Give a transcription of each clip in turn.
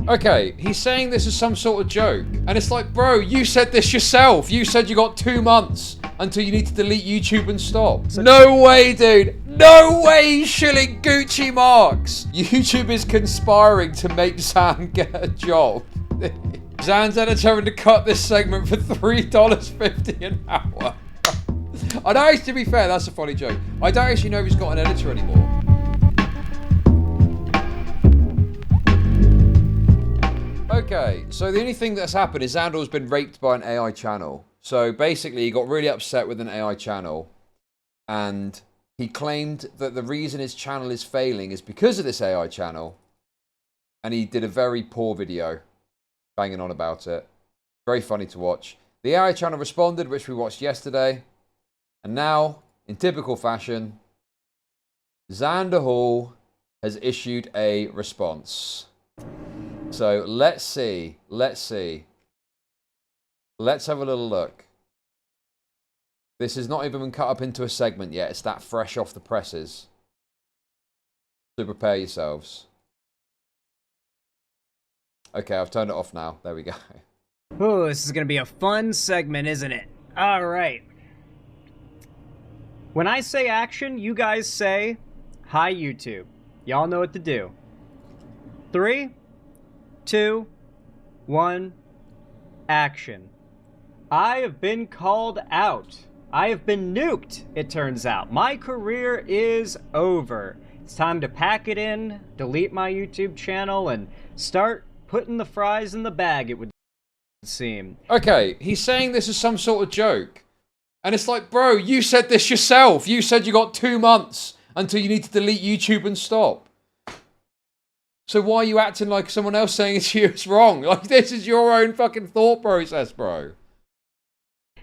Okay, he's saying this is some sort of joke. And it's like, bro, you said this yourself. You said you got 2 months until you need to delete YouTube and stop. No way, dude. No way he's shilling Gucci marks. YouTube is conspiring to make Zan get a job. Zan's determined to cut this segment for $3.50 an hour. I don't, to be fair, that's a funny joke. I don't actually know if he's got an editor anymore. Okay, so the only thing that's happened is Xanderhal's been raped by an AI channel. So basically, he got really upset with an AI channel, and he claimed that the reason his channel is failing is because of this AI channel, and he did a very poor video banging on about it. Very funny to watch. The AI channel responded, which we watched yesterday, and now, in typical fashion, Xanderhal has issued a response. So let's see. Let's have a little look. This has not even been cut up into a segment yet. It's that fresh off the presses. So prepare yourselves. Okay, I've turned it off now. There we go. Oh, this is going to be a fun segment, isn't it? All right. When I say action, you guys say, hi, YouTube. Y'all know what to do. 3, 2, 1, action. I have been called out. I have been nuked, it turns out. My career is over. It's time to pack it in, delete my YouTube channel, and start putting the fries in the bag, it would seem. Okay, he's saying this is some sort of joke. And it's like, bro, you said this yourself. You said you got 2 months until you need to delete YouTube and stop. So why are you acting like someone else saying it's you? It's wrong. Like, this is your own fucking thought process, bro.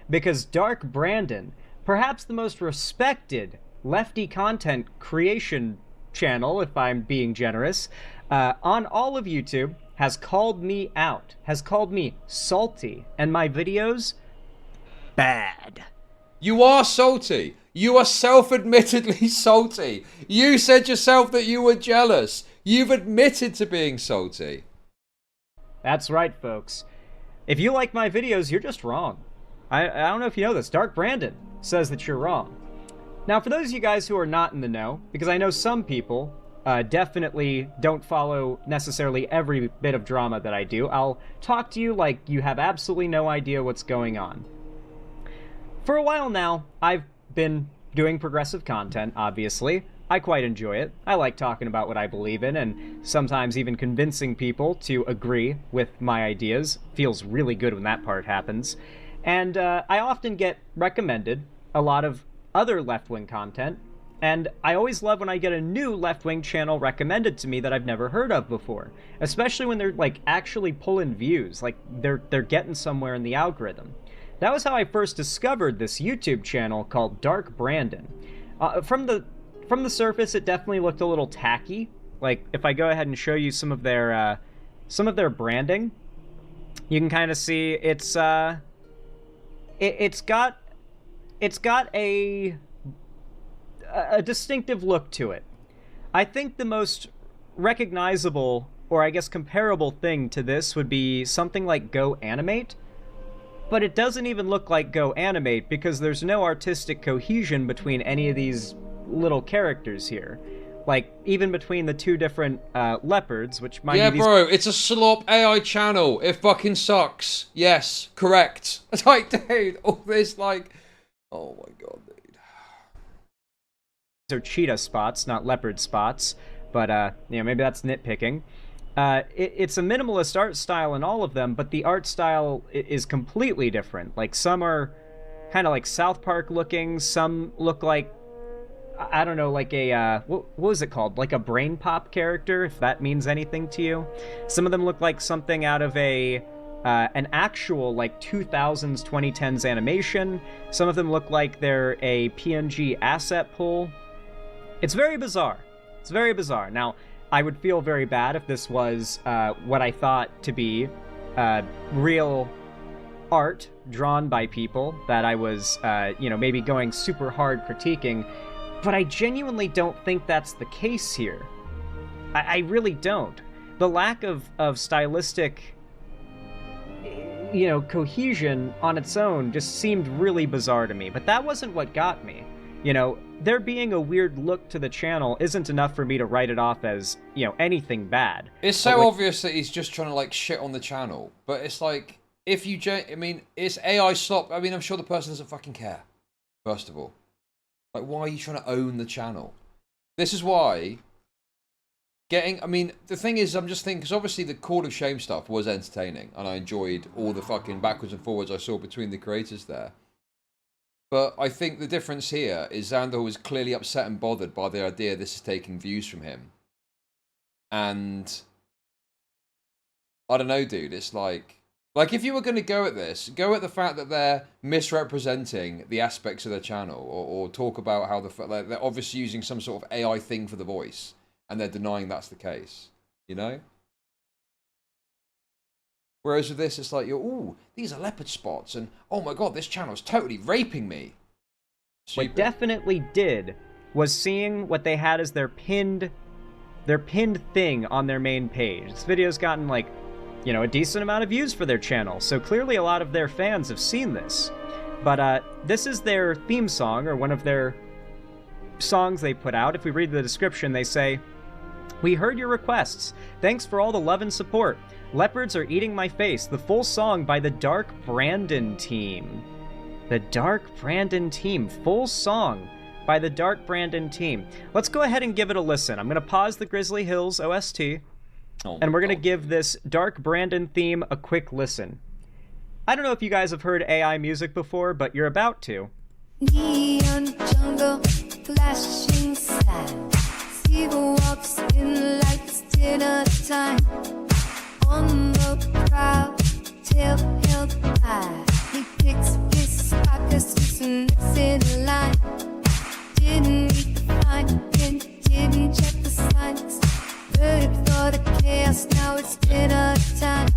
Because Dark Brandon, perhaps the most respected lefty content creation channel, if I'm being generous, on all of YouTube, has called me out, has called me salty, and my videos, bad. You are salty. You are self-admittedly salty. You said yourself that you were jealous. You've admitted to being salty. That's right, folks. If you like my videos, you're just wrong. I don't know if you know this. Dark Brandon says that you're wrong. Now, for those of you guys who are not in the know, because I know some people definitely don't follow necessarily every bit of drama that I do, I'll talk to you like you have absolutely no idea what's going on. For a while now, I've been doing progressive content, obviously. I quite enjoy it. I like talking about what I believe in, and sometimes even convincing people to agree with my ideas. Feels really good when that part happens. And I often get recommended a lot of other left-wing content, and I always love when I get a new left-wing channel recommended to me that I've never heard of before. Especially when they're, like, actually pulling views, like they're getting somewhere in the algorithm. That was how I first discovered this YouTube channel called Dark Brandon. From the surface, it definitely looked a little tacky. Like, if I go ahead and show you some of their branding, you can kind of see it's got a distinctive look to it. I think the most recognizable, or I guess comparable thing to this would be something like Go Animate. But it doesn't even look like Go Animate because there's no artistic cohesion between any of these little characters here. Like, even between the two different leopards, which might be these... bro, it's a slop AI channel. It fucking sucks. Yes, correct. It's like, dude, all this, like... Oh my god, dude. These are cheetah spots, not leopard spots. But, you know, maybe that's nitpicking. It's a minimalist art style in all of them, but the art style is completely different. Like, some are kind of like South Park looking, some look like, I don't know, like a, what was it called? Like a Brain Pop character, if that means anything to you. Some of them look like something out of an actual, like, 2000s, 2010s animation. Some of them look like they're a PNG asset pull. It's very bizarre. It's very bizarre. Now, I would feel very bad if this was what I thought to be real art drawn by people that I was, you know, maybe going super hard critiquing, but I genuinely don't think that's the case here. I really don't. the lack of stylistic, you know, cohesion on its own just seemed really bizarre to me. But that wasn't what got me. You know, there being a weird look to the channel isn't enough for me to write it off as, you know, anything bad. It's so obvious that he's just trying to, like, shit on the channel. But it's like, if you... I mean, it's AI slop. I mean, I'm sure the person doesn't fucking care, first of all. Like, why are you trying to own the channel? This is why... I mean, the thing is, I'm just thinking... Because obviously the Call of Shame stuff was entertaining. And I enjoyed all the fucking backwards and forwards I saw between the creators there. But I think the difference here is Xanderhal was clearly upset and bothered by the idea this is taking views from him. And I don't know, dude. It's like if you were going to go at this, go at the fact that they're misrepresenting the aspects of their channel, or talk about how they're obviously using some sort of AI thing for the voice, and they're denying that's the case. You know? Whereas with this, it's like, ooh, these are leopard spots, and oh my god, this channel's totally raping me. Stupid. What definitely did was seeing what they had as their pinned thing on their main page. This video's gotten, like, you know, a decent amount of views for their channel, so clearly a lot of their fans have seen this. But this is their theme song, or one of their songs they put out. If we read the description, they say, "We heard your requests. Thanks for all the love and support. Leopards Are Eating My Face, the full song by the Dark Brandon team." The Dark Brandon team, full song by the Dark Brandon team. Let's go ahead and give it a listen. I'm going to pause the Grizzly Hills OST, and we're going to give this Dark Brandon theme a quick listen. I don't know if you guys have heard AI music before, but you're about to. Neon jungle, flashing sand. Seagull walks in lights, dinner time. On the prowl, tail held high. He picks his pockets and next in line. Didn't read the fine print, didn't check the signs. Heard for the chaos, now it's dinner time.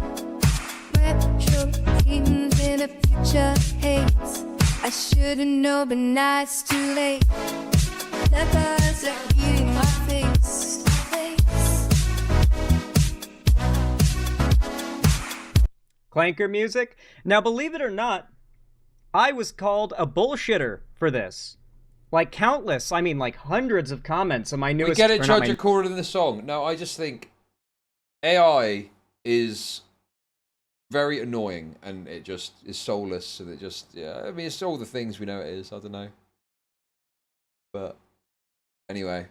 Retro dreams in a future haze. I should've known, but now it's too late. Leopards are eating my face. Clanker music. Now, believe it or not, I was called a bullshitter for this. Like countless, I mean like hundreds of comments on my newest... We get it, Chud, you're cooler than the song. No, I just think AI is very annoying, and it just is soulless, and it just, yeah, I mean, it's all the things we know it is, I don't know. But, anyway.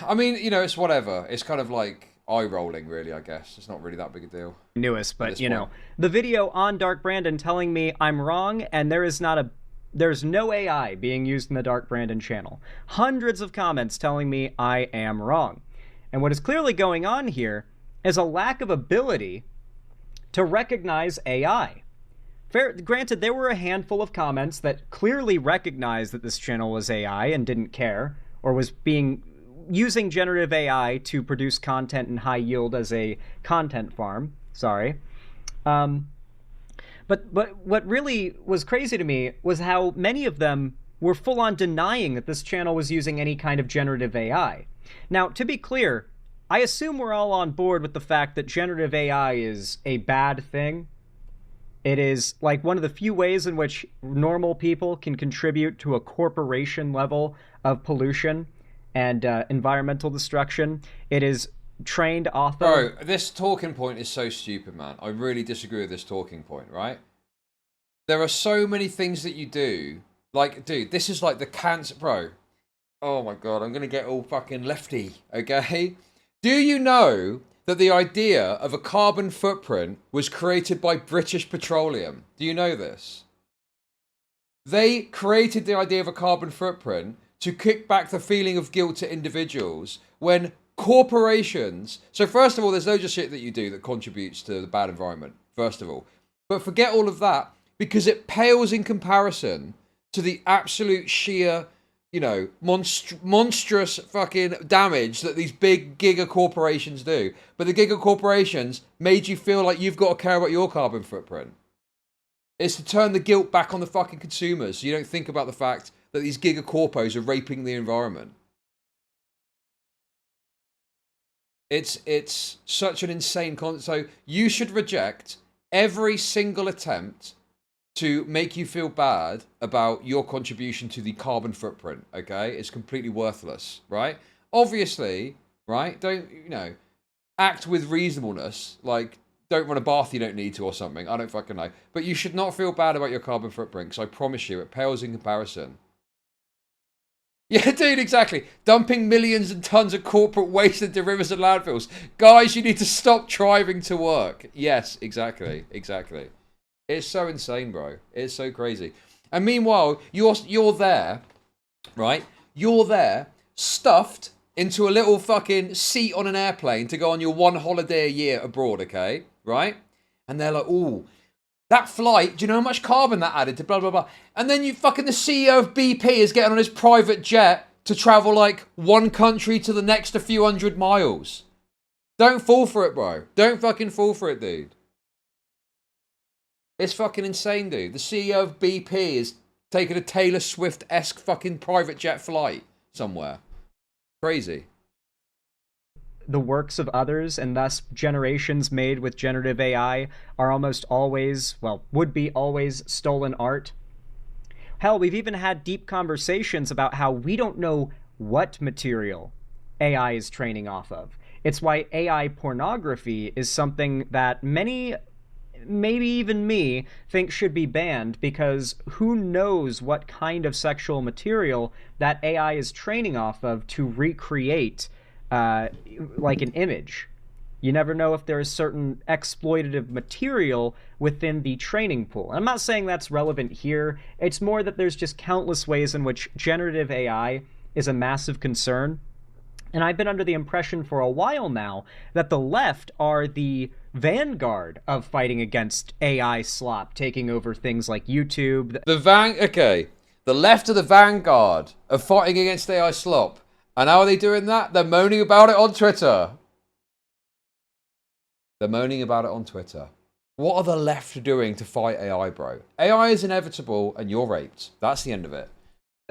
I mean, you know, it's whatever. It's kind of like eye-rolling, really, I guess. It's not really that big a deal. Newest, but, you know, the video on Dark Brandon telling me I'm wrong, and there's no AI being used in the Dark Brandon channel. Hundreds of comments telling me I am wrong. And what is clearly going on here is a lack of ability to recognize AI. Granted, there were a handful of comments that clearly recognized that this channel was AI and didn't care, or was using generative AI to produce content in high yield as a content farm. Sorry. But what really was crazy to me was how many of them were full on denying that this channel was using any kind of generative AI. Now, to be clear, I assume we're all on board with the fact that generative AI is a bad thing. It is like one of the few ways in which normal people can contribute to a corporation level of pollution and environmental destruction. It is trained off of... Bro, this talking point is so stupid, man. I really disagree with this talking point, right? There are so many things that you do. Like, dude, this is like the cancer... Bro. Oh my god, I'm gonna get all fucking lefty, okay? Do you know that the idea of a carbon footprint was created by British Petroleum? Do you know this? They created the idea of a carbon footprint to kick back the feeling of guilt to individuals when corporations... So first of all, there's loads of shit that you do that contributes to the bad environment, first of all. But forget all of that, because it pales in comparison to the absolute sheer, you know, monstrous fucking damage that these big giga corporations do. But the giga corporations made you feel like you've got to care about your carbon footprint. It's to turn the guilt back on the fucking consumers, so you don't think about the fact that these giga corpos are raping the environment. It's such an insane concept. So you should reject every single attempt to make you feel bad about your contribution to the carbon footprint, okay? It's completely worthless, right? Obviously, right? Don't, you know, act with reasonableness. Like, don't run a bath you don't need to or something. I don't fucking know. But you should not feel bad about your carbon footprint, because I promise you, it pales in comparison. Yeah, dude, exactly. Dumping millions and tons of corporate waste into rivers and landfills. Guys, you need to stop driving to work. Yes, exactly. Exactly. It's so insane, bro. It's so crazy. And meanwhile, you're there, right? You're there, stuffed into a little fucking seat on an airplane to go on your one holiday a year abroad, okay? Right? And they're like, ooh, that flight, do you know how much carbon that added to blah, blah, blah? And then you fucking, the CEO of BP is getting on his private jet to travel like one country to the next a few hundred miles. Don't fall for it, bro. Don't fucking fall for it, dude. It's fucking insane, dude. The CEO of BP is taking a Taylor Swift-esque fucking private jet flight somewhere. Crazy. The works of others, and thus generations made with generative AI, are almost always, well, would be always stolen art. Hell, we've even had deep conversations about how we don't know what material AI is training off of. It's why AI pornography is something that many, maybe even me, think should be banned, because who knows what kind of sexual material that AI is training off of to recreate like an image. You never know if there is certain exploitative material within the training pool. I'm not saying that's relevant here. It's more that there's just countless ways in which generative AI is a massive concern. And I've been under the impression for a while now that the left are the vanguard of fighting against AI slop, taking over things like YouTube. Okay. The left are the vanguard of fighting against AI slop. And how are they doing that? They're moaning about it on Twitter. They're moaning about it on Twitter. What are the left doing to fight AI, bro? AI is inevitable and you're raped. That's the end of it.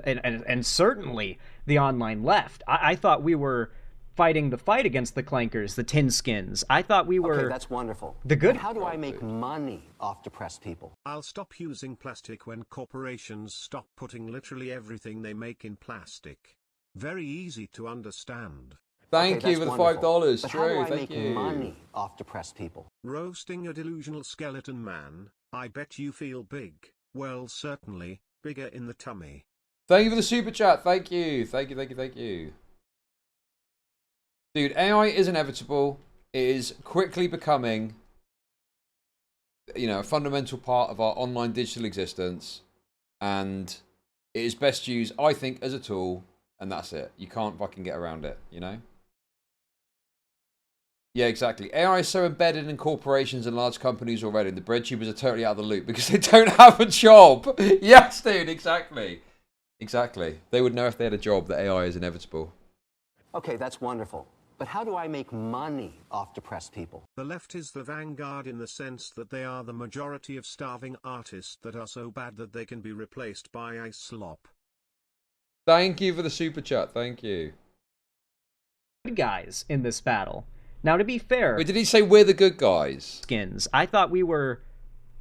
And certainly the online left. I thought we were fighting the fight against the clankers, the tin skins. I thought we were... Okay, that's wonderful. The good... But how do I make money off depressed people? I'll stop using plastic when corporations stop putting literally everything they make in plastic. Very easy to understand. Thank you for the $5. But True, how do I thank make you. money off depressed people? Roasting a delusional skeleton man. I bet you feel big. Well, certainly, bigger in the tummy. Thank you for the super chat. Thank you. Thank you, thank you, thank you. Dude, AI is inevitable. It is quickly becoming, you know, a fundamental part of our online digital existence. And it is best used, I think, as a tool. And that's it. You can't fucking get around it, you know? Yeah, exactly. AI is so embedded in corporations and large companies already. The bread tubers are totally out of the loop because they don't have a job. Yes, dude, exactly. Exactly. They would know if they had a job that AI is inevitable. Okay, that's wonderful. But how do I make money off depressed people? The left is the vanguard in the sense that they are the majority of starving artists that are so bad that they can be replaced by a slop. Thank you for the super chat. Thank you. Good guys in this battle. Now, to be fair... Wait, did he say we're the good guys? Skins. I thought we were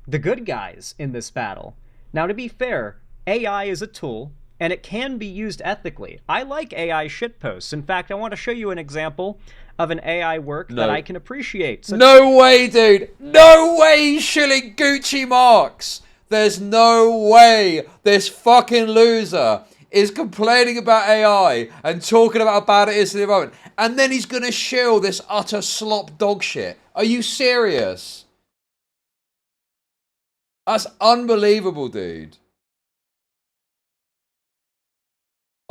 the good guys in this battle. Now, to be fair, AI is a tool, and it can be used ethically. I like AI shitposts. In fact, I want to show you an example of an AI work that I can appreciate. No way, dude. No way he's shilling Gucci marks. There's no way this fucking loser is complaining about AI and talking about how bad it is to the environment. And then he's going to shill this utter slop dog shit. Are you serious? That's unbelievable, dude.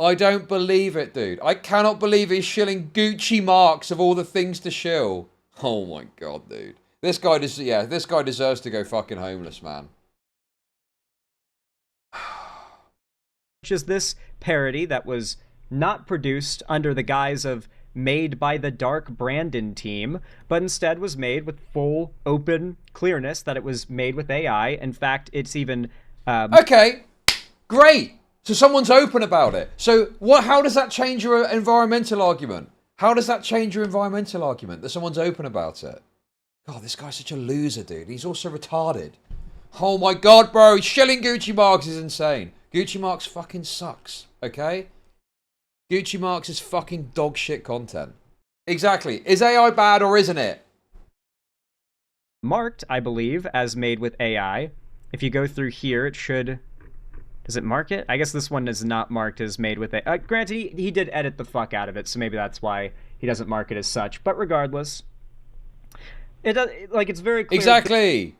I don't believe it, dude. I cannot believe he's shilling Gucci marks of all the things to shill. Oh my god, dude. This guy deserves to go fucking homeless, man. Which is this parody that was not produced under the guise of made by the Dark Brandon team, but instead was made with full, open clearness that it was made with AI. In fact, it's even... Okay, great. So someone's open about it. So how does that change your environmental argument? How does that change your environmental argument that someone's open about it? God, this guy's such a loser, dude. He's also retarded. Oh my god, bro. Shelling Gucci Marks is insane. Gucci Marks fucking sucks, okay? Gucci Marks is fucking dog shit content. Exactly. Is AI bad or isn't it? Marked, I believe, as made with AI. If you go through here, it should... Does it mark it? I guess this one is not marked as made with AI. Granted, he did edit the fuck out of it, so maybe that's why he doesn't mark it as such. But regardless, it does, like, it's very clear. Exactly.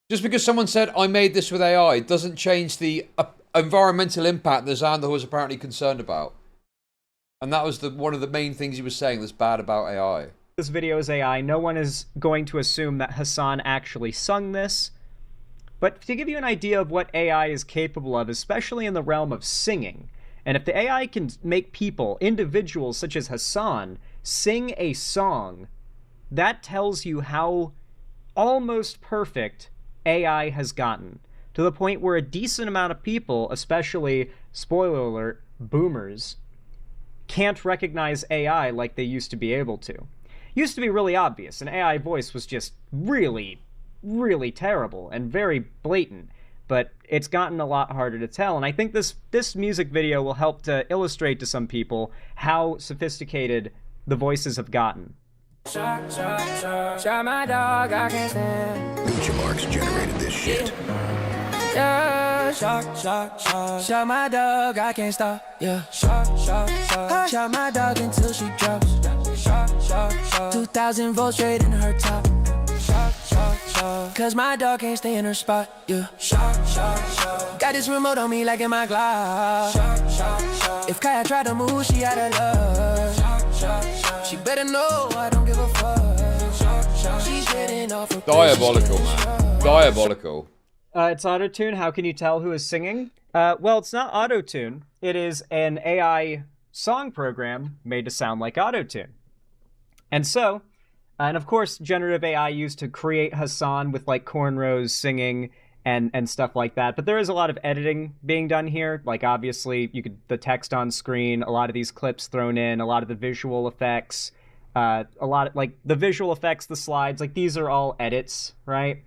Just because someone said, I made this with AI, doesn't change the environmental impact that Xanderhal was apparently concerned about. And that was one of the main things he was saying that's bad about AI. This video is AI. No one is going to assume that Hassan actually sung this. But to give you an idea of what AI is capable of, especially in the realm of singing, and if the AI can make people, individuals such as Hassan, sing a song, that tells you how almost perfect AI has gotten, to the point where a decent amount of people, especially, spoiler alert, boomers, can't recognize AI like they used to be able to. Used to be really obvious. An AI voice was just really terrible and very blatant, but it's gotten a lot harder to tell, and I think this music video will help to illustrate to some people how sophisticated the voices have gotten. Shot my dog, I can't stand. Gucci Marks generated this shit. Yeah, shot my dog, I can't stop. Yeah, shot my dog until she drops. 2,000 volts straight in her top. Cause my dog can't stay in her spot. Yeah, got this remote on me like in my Glock. If Kaya tried to move, she out of love. She better know I don't give a fuck. She's getting off her. Diabolical, man. Diabolical. It's autotune. How can you tell who is singing? Well, it's not autotune. It is an AI song program made to sound like autotune. And so, and of course, generative AI used to create Hassan with like cornrows singing and stuff like that. But there is a lot of editing being done here. Like obviously, the text on screen, a lot of these clips thrown in, a lot of the visual effects, a lot of like the visual effects, the slides, like these are all edits, right?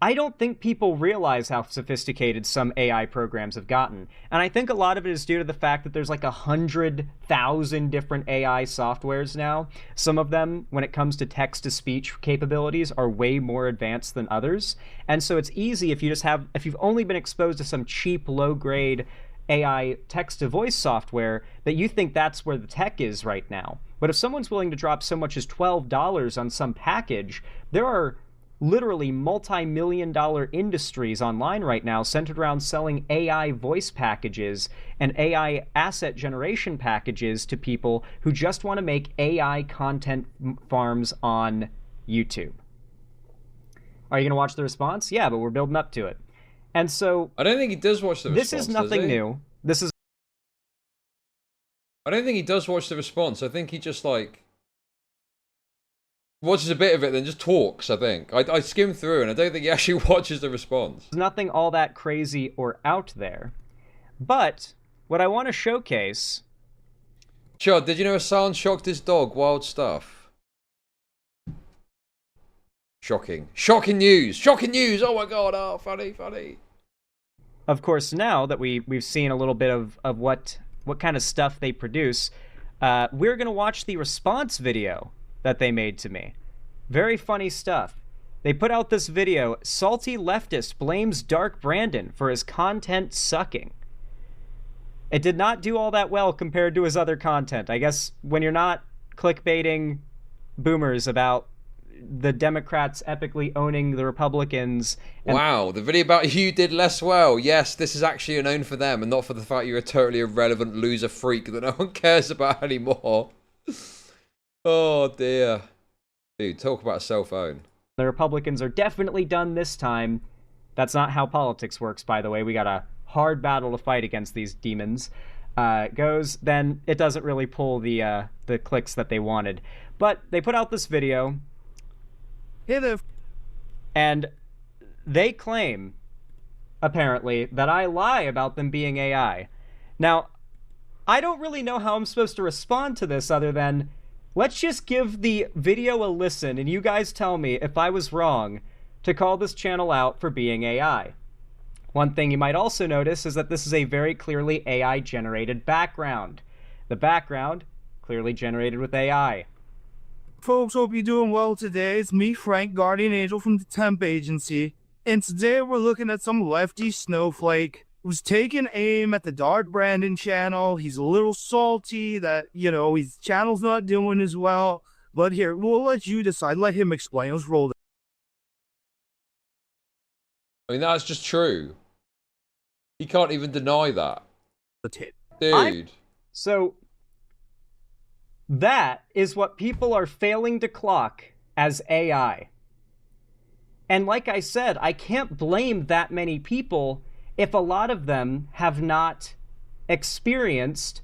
I don't think people realize how sophisticated some AI programs have gotten. And I think a lot of it is due to the fact that there's like 100,000 different AI softwares now. Some of them, when it comes to text-to-speech capabilities, are way more advanced than others. And so it's easy if you've only been exposed to some cheap, low-grade AI text-to-voice software that you think that's where the tech is right now. But if someone's willing to drop so much as $12 on some package, there are literally multi-million-dollar industries online right now centered around selling AI voice packages and AI asset generation packages to people who just want to make AI content farms on YouTube. Are you going to watch the response? Yeah, but we're building up to it. And so... I don't think he does watch the response, this is nothing new. I don't think he does watch the response. I think he just, like... watches a bit of it, then just talks, I think. I skimmed through, and I don't think he actually watches the response. There's nothing all that crazy or out there. But what I want to showcase... Chud, did you know Hassan shocked his dog? Wild stuff. Shocking. Shocking news! Shocking news! Oh my god, oh, funny, funny. Of course, now that we've seen a little bit of what kind of stuff they produce, we're going to watch the response video that they made to me. Very funny stuff. They put out this video, Salty Leftist blames Dark Brandon for his content sucking. It did not do all that well compared to his other content. I guess when you're not clickbaiting boomers about the Democrats epically owning the Republicans. Wow, the video about you did less well. Yes, this is actually known for them and not for the fact you're a totally irrelevant loser freak that no one cares about anymore. Oh dear. Dude, talk about a cell phone. The Republicans are definitely done this time. That's not how politics works, by the way. We got a hard battle to fight against these demons. Then it doesn't really pull the clicks that they wanted. But they put out this video. Hey there. And they claim, apparently, that I lie about them being AI. Now, I don't really know how I'm supposed to respond to this other than, let's just give the video a listen and you guys tell me if I was wrong to call this channel out for being AI. One thing you might also notice is that this is a very clearly AI-generated background. The background, clearly generated with AI. Folks, hope you're doing well today. It's me, Frank, Guardian Angel from the Temp Agency. And today we're looking at some lefty snowflake who's taking aim at the Dark Brandon channel. He's a little salty that, his channel's not doing as well. But here, we'll let you decide. Let him explain. Let's roll it. I mean, that's just true. He can't even deny that. Dude. So, that is what people are failing to clock as AI. And like I said, I can't blame that many people if a lot of them have not experienced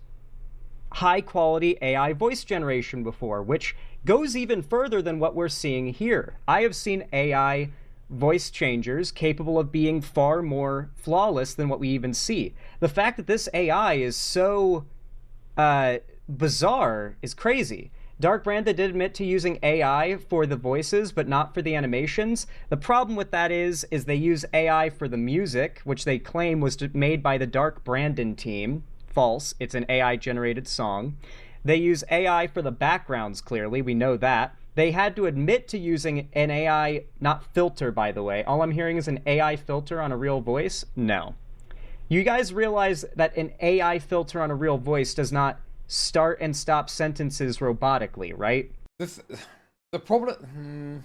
high-quality AI voice generation before, which goes even further than what we're seeing here. I have seen AI voice changers capable of being far more flawless than what we even see. The fact that this AI is so bizarre is crazy. Dark Brandon did admit to using AI for the voices, but not for the animations. The problem with that is they use AI for the music, which they claim was made by the Dark Brandon team. False. It's an AI-generated song. They use AI for the backgrounds, clearly. We know that. They had to admit to using an AI, not filter, by the way. All I'm hearing is an AI filter on a real voice? No. You guys realize that an AI filter on a real voice does not start and stop sentences robotically, right? The problem...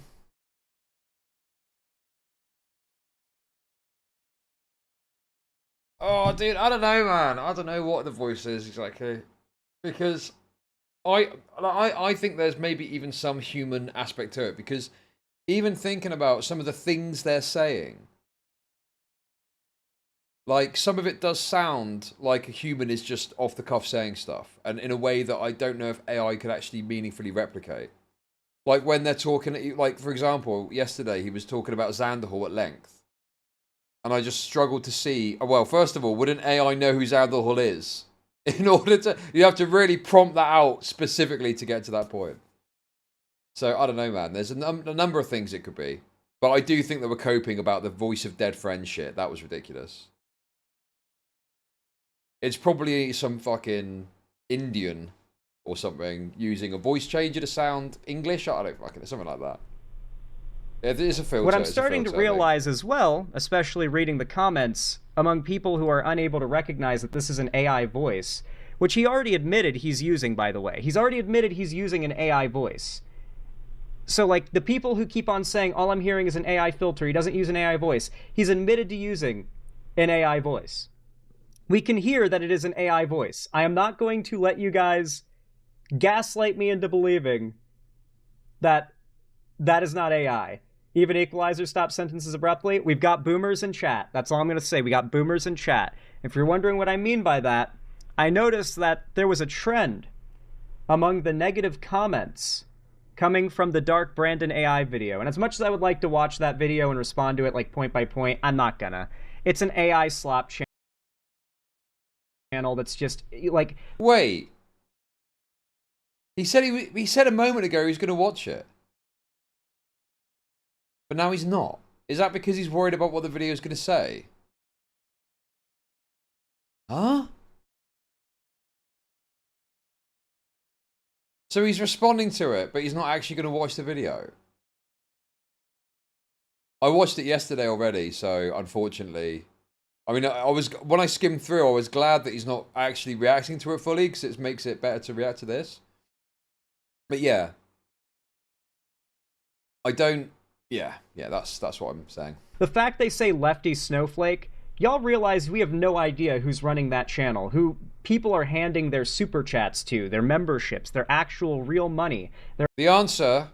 Oh, dude, I don't know, man. I don't know what the voice is exactly. Because I think there's maybe even some human aspect to it. Because even thinking about some of the things they're saying, like, some of it does sound like a human is just off the cuff saying stuff. And in a way that I don't know if AI could actually meaningfully replicate. Like, when they're talking, like, for example, yesterday he was talking about Xanderhal at length. And I just struggled to see, well, first of all, wouldn't AI know who Xanderhal is? In order to, you have to really prompt that out specifically to get to that point. So, I don't know, man. There's a number of things it could be. But I do think they were coping about the voice of dead friend shit. That was ridiculous. It's probably some fucking Indian or something using a voice changer to sound English. I don't fucking, something like that. It is a filter. What I'm starting to realize as well, especially reading the comments among people who are unable to recognize that this is an AI voice, which he already admitted he's using, by the way. He's already admitted he's using an AI voice. So, like, the people who keep on saying, all I'm hearing is an AI filter, he doesn't use an AI voice, he's admitted to using an AI voice. We can hear that it is an AI voice. I am not going to let you guys gaslight me into believing that that is not AI. Even Equalizer stops sentences abruptly. We've got boomers in chat. That's all I'm going to say. We got boomers in chat. If you're wondering what I mean by that, I noticed that there was a trend among the negative comments coming from the Dark Brandon AI video. And as much as I would like to watch that video and respond to it like point by point, I'm not gonna. It's an AI slop channel that's just like... Wait. He said a moment ago he's going to watch it. But now he's not. Is that because he's worried about what the video is going to say? Huh? So he's responding to it, but he's not actually going to watch the video. I watched it yesterday already, so unfortunately... I mean, when I skimmed through, I was glad that he's not actually reacting to it fully, because it makes it better to react to this. But yeah. I don't... Yeah, that's what I'm saying. The fact they say Lefty Snowflake, y'all realize we have no idea who's running that channel, who people are handing their super chats to, their memberships, their actual real money. The answer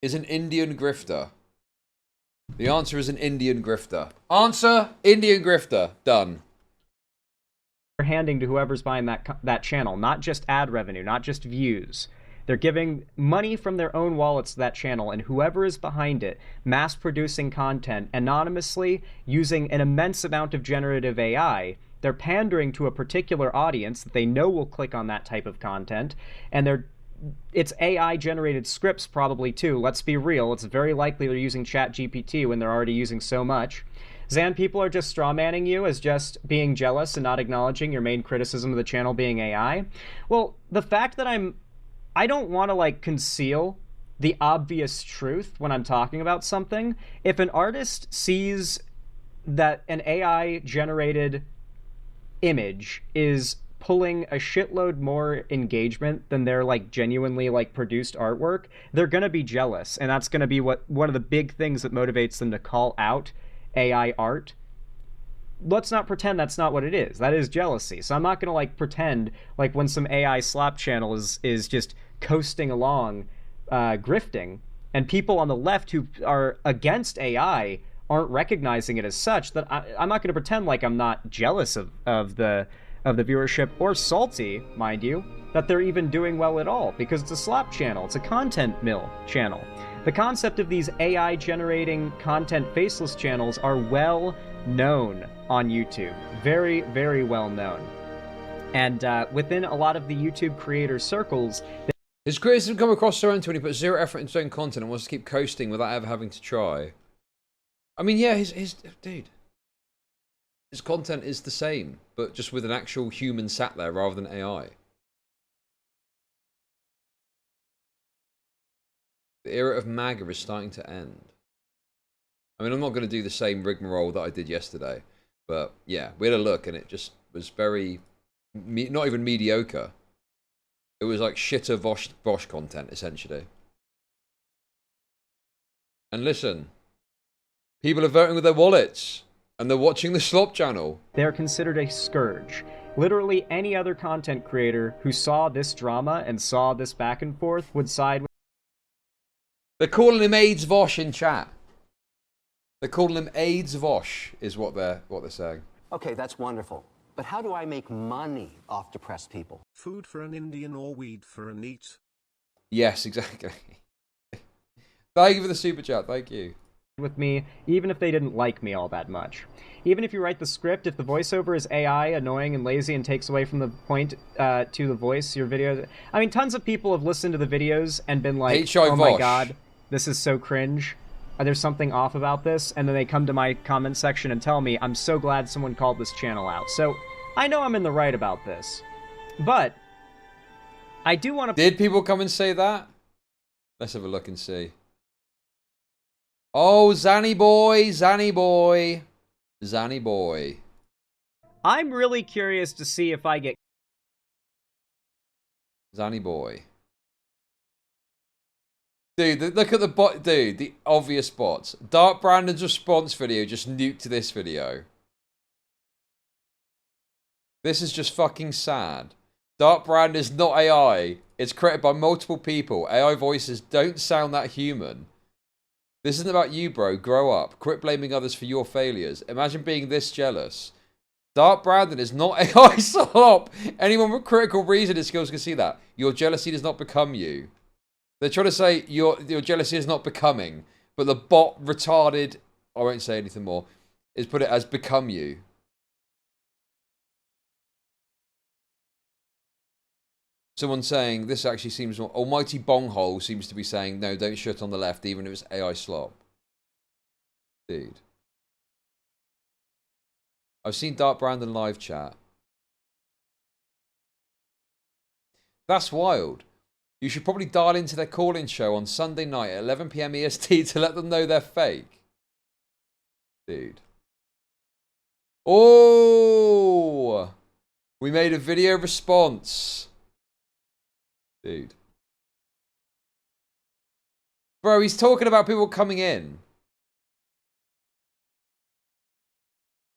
is an Indian grifter. The answer is an Indian grifter. Answer, Indian grifter. Done. They're handing to whoever's buying that channel, not just ad revenue, not just views. They're giving money from their own wallets to that channel, and whoever is behind it, mass-producing content anonymously, using an immense amount of generative AI, They're pandering to a particular audience that they know will click on that type of content, and it's AI-generated scripts probably too. Let's be real. It's very likely they're using ChatGPT when they're already using so much. Xan, people are just strawmanning you as just being jealous and not acknowledging your main criticism of the channel being AI. Well, the fact that I don't want to like conceal the obvious truth when I'm talking about something. If an artist sees that an AI-generated image is pulling a shitload more engagement than their like genuinely like produced artwork, they're gonna be jealous, and that's gonna be one of the big things that motivates them to call out AI art. Let's not pretend that's not what it is. That is jealousy. So I'm not gonna like pretend like when some AI slop channel is just coasting along, grifting, and people on the left who are against AI aren't recognizing it as such, that I'm not gonna pretend like I'm not jealous of the viewership, or salty, mind you, that they're even doing well at all, because it's a slop channel, it's a content mill channel. The concept of these AI generating content faceless channels are well known on YouTube. Very, very well known. And within a lot of the YouTube creator circles, his criticism come across so empty when he puts zero effort into his own content and wants to keep coasting without ever having to try. I mean, yeah, his content is the same, but just with an actual human sat there rather than AI. The era of MAGA is starting to end. I mean, I'm not going to do the same rigmarole that I did yesterday, but yeah, we had a look and it just was very, not even mediocre. It was like shitter Vosh content, essentially. And listen, people are voting with their wallets, and they're watching the slop channel. They're considered a scourge. Literally any other content creator who saw this drama and saw this back and forth would side with... They're calling him AIDS Vosh in chat. They're calling him AIDS Vosh, is what they're saying. Okay, that's wonderful. But how do I make money off depressed people? Food for an Indian or weed for a neat? Yes, exactly. Thank you for the super chat, thank you. With me, even if they didn't like me all that much. Even if you write the script, if the voiceover is AI, annoying and lazy, and takes away from the point to the voice, your video... I mean, tons of people have listened to the videos and been like, oh my god, this is so cringe. There's something off about this, and then they come to my comment section and tell me, I'm so glad someone called this channel out. So, I know I'm in the right about this. But, I do want to... Did people come and say that? Let's have a look and see. Oh, Zanny boy, Zanny boy, Zanny boy. I'm really curious to see if I get... Zanny boy. Dude, look at the bot. Dude, the obvious bots. Dark Brandon's response video just nuked to this video. This is just fucking sad. Dark Brand is not AI. It's created by multiple people. AI voices don't sound that human. This isn't about you, bro. Grow up. Quit blaming others for your failures. Imagine being this jealous. Dark Brandon is not AI slop. Anyone with critical reasoning skills can see that. Your jealousy does not become you. They're trying to say your jealousy is not becoming, but the bot retarded, I won't say anything more, is put it as become you. Someone saying, this actually seems more... Almighty Bonghole seems to be saying, no, don't shit on the left, even if it's AI slop. Dude. I've seen Dark Brandon live chat. That's wild. You should probably dial into their call-in show on Sunday night at 11 PM EST to let them know they're fake. Dude. Oh! We made a video response. Dude. Bro, he's talking about people coming in.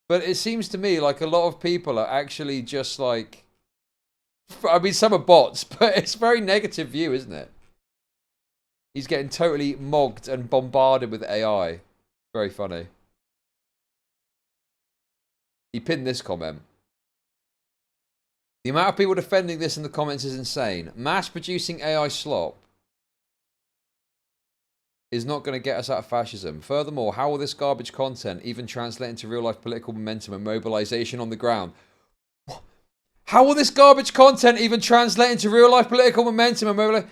But it seems to me like a lot of people are actually just like... I mean, some are bots, but it's a very negative view, isn't it? He's getting totally mogged and bombarded with AI. Very funny. He pinned this comment. The amount of people defending this in the comments is insane. Mass-producing AI slop is not going to get us out of fascism. Furthermore, how will this garbage content even translate into real-life political momentum and mobilization on the ground? How will this garbage content even translate into real-life political momentum and mobilization?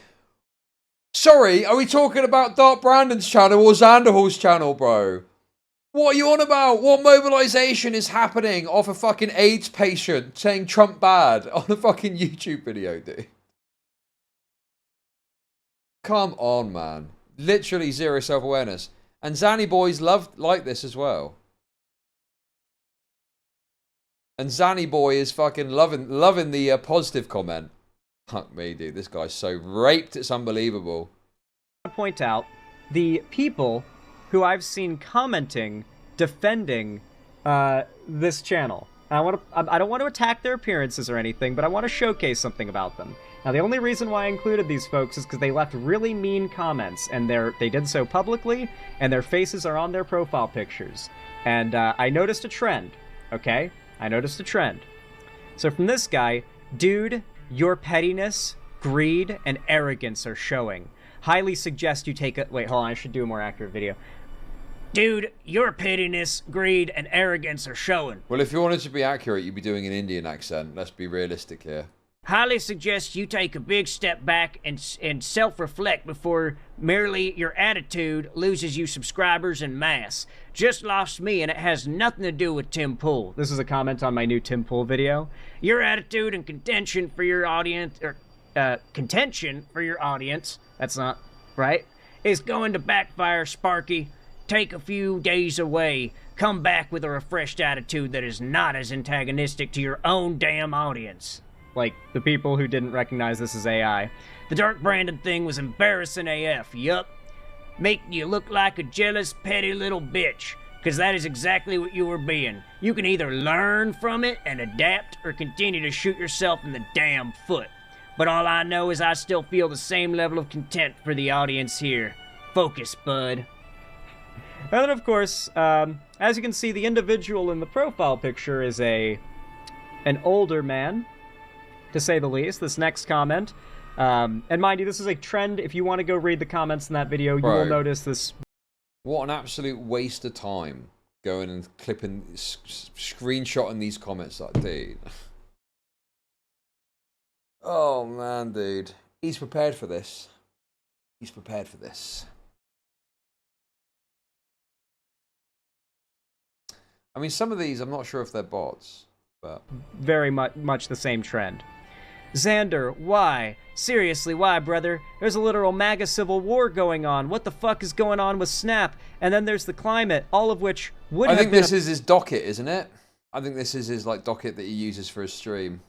Sorry, are we talking about Dark Brandon's channel or Xanderhal's channel, bro? What are you on about? What mobilization is happening off a fucking AIDS patient saying Trump bad on a fucking YouTube video, dude? Come on, man. Literally zero self-awareness. And Zanny boys like this as well. And Zanny boy is fucking loving the positive comment. Fuck me, dude. This guy's so raped, it's unbelievable. I want to point out the people who I've seen commenting, defending this channel. I don't want to attack their appearances or anything, but I want to showcase something about them. Now, the only reason why I included these folks is because they left really mean comments, and they did so publicly, and their faces are on their profile pictures. And I noticed a trend, okay? I noticed a trend. So from this guy, dude, your pettiness, greed, and arrogance are showing. Highly suggest you take a... Wait, hold on, I should do a more accurate video. Dude, your pettiness, greed, and arrogance are showing. Well, if you wanted to be accurate, you'd be doing an Indian accent. Let's be realistic here. Highly suggest you take a big step back and self-reflect before merely your attitude loses you subscribers en masse. Just lost me, and it has nothing to do with Tim Pool. This is a comment on my new Tim Pool video. Your attitude and contention for your audience, contention for your audience, that's not right, is going to backfire, Sparky. Take a few days away. Come back with a refreshed attitude that is not as antagonistic to your own damn audience. Like, the people who didn't recognize this as AI. The Dark Brandon thing was embarrassing AF, yup. Making you look like a jealous, petty little bitch. Because that is exactly what you were being. You can either learn from it and adapt, or continue to shoot yourself in the damn foot. But all I know is I still feel the same level of contempt for the audience here. Focus, bud. And then, of course, as you can see, the individual in the profile picture is an older man, to say the least. This next comment, and mind you, this is a trend. If you want to go read the comments in that video, you will notice this. What an absolute waste of time going and clipping, screenshotting these comments, like, dude. Oh man, dude, he's prepared for this. He's prepared for this. I mean, some of these, I'm not sure if they're bots, but... Very much the same trend. Xander, why? Seriously, why, brother? There's a literal MAGA civil war going on. What the fuck is going on with Snap? And then there's the climate, all of which would have been... I think this is his docket, isn't it? I think this is his, like, docket that he uses for his stream.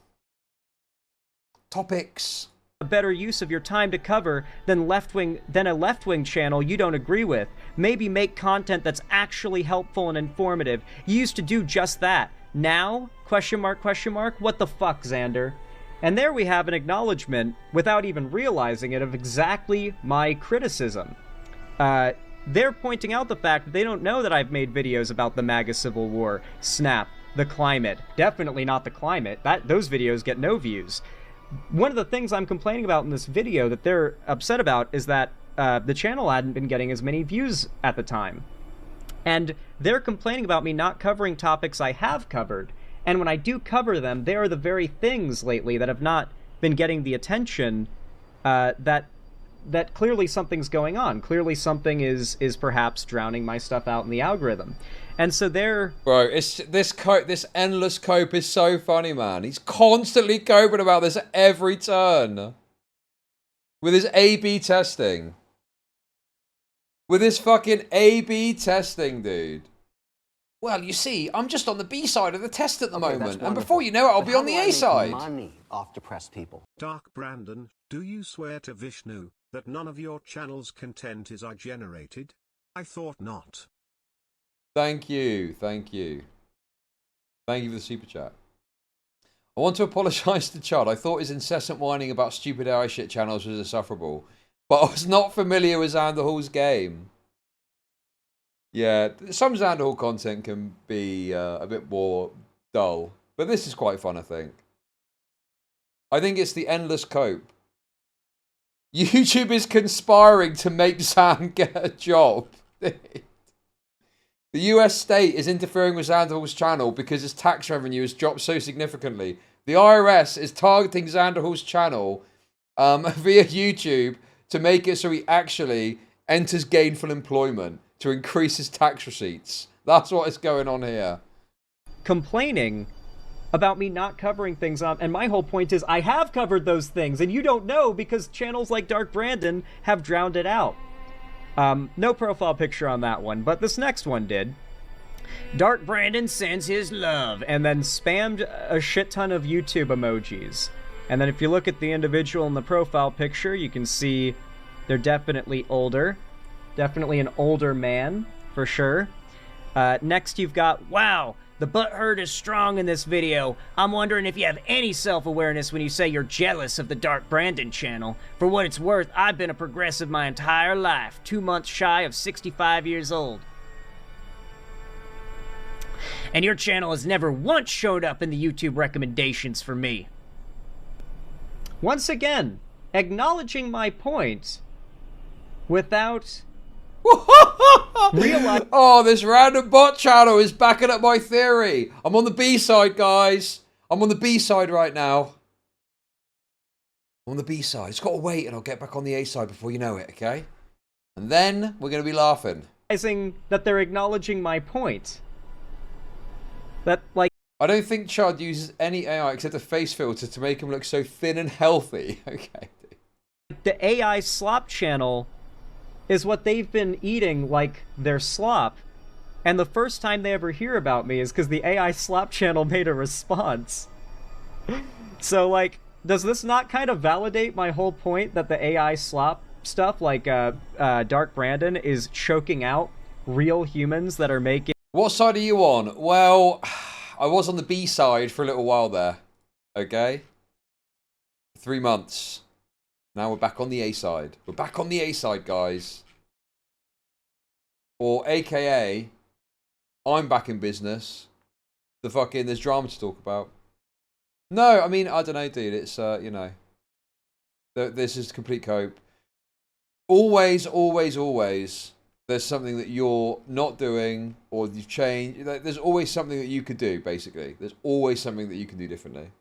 Topics. A better use of your time to cover than a left-wing channel you don't agree with. Maybe make content that's actually helpful and informative. You used to do just that. Now? Question mark, question mark? What the fuck, Xander? And there we have an acknowledgement, without even realizing it, of exactly my criticism. They're pointing out the fact that they don't know that I've made videos about the MAGA Civil War, Snap, the climate. Definitely not the climate. Those videos get no views. One of the things I'm complaining about in this video that they're upset about is that the channel hadn't been getting as many views at the time. And they're complaining about me not covering topics I have covered. And when I do cover them, they are the very things lately that have not been getting the attention that clearly something's going on. Clearly something is perhaps drowning my stuff out in the algorithm. And so they're... Bro, it's this endless cope is so funny, man. He's constantly coping about this at every turn. With his A/B testing. With his fucking A/B testing, dude. Well, you see, I'm just on the B side of the test at the moment. And before you know it, I'll be on the A side. Money off depressed people. Dark Brandon, do you swear to Vishnu that none of your channel's content is AI-generated? I thought not. Thank you, thank you. Thank you for the super chat. I want to apologise to Chud. I thought his incessant whining about stupid AI shit channels was insufferable, but I was not familiar with Xanderhal's game. Yeah, some Xanderhal content can be a bit more dull, but this is quite fun, I think. I think it's the endless cope. YouTube is conspiring to make Xan get a job. The US state is interfering with Xanderhal's channel because his tax revenue has dropped so significantly. The IRS is targeting Xanderhal's channel via YouTube to make it so he actually enters gainful employment to increase his tax receipts. That's what is going on here. Complaining about me not covering things on, and my whole point is I have covered those things, and you don't know because channels like Dark Brandon have drowned it out. No profile picture on that one, but this next one did. Dark Brandon sends his love. And then spammed a shit ton of YouTube emojis. And then if you look at the individual in the profile picture, you can see they're definitely older. Definitely an older man, for sure. Next you've got, wow, the butthurt is strong in this video. I'm wondering if you have any self-awareness when you say you're jealous of the Dark Brandon channel. For what it's worth, I've been a progressive my entire life, 2 months shy of 65 years old. And your channel has never once showed up in the YouTube recommendations for me. once again, acknowledging my point without realizing... Oh, this random bot channel is backing up my theory. I'm on the B side, guys. I'm on the B side right now. I'm on the B side. It's got to wait and I'll get back on the A side before you know it, okay? And then we're going to be laughing. That they're acknowledging my point. That, like... I don't think Chud uses any AI except a face filter to make him look so thin and healthy. Okay. The AI slop channel is what they've been eating like their slop. And the first time they ever hear about me is because the AI slop channel made a response. So, like, does this not kind of validate my whole point that the AI slop stuff, like Dark Brandon, is choking out real humans that are making... What side are you on? Well, I was on the B side for a little while there. Okay? 3 months. Now we're back on the A side. We're back on the A side, guys. Or AKA, I'm back in business. There's drama to talk about. No, I mean, I don't know, dude. It's, you know. This is complete cope. Always, always, always, there's something that you're not doing or you've changed. There's always something that you could do, basically. There's always something that you can do differently.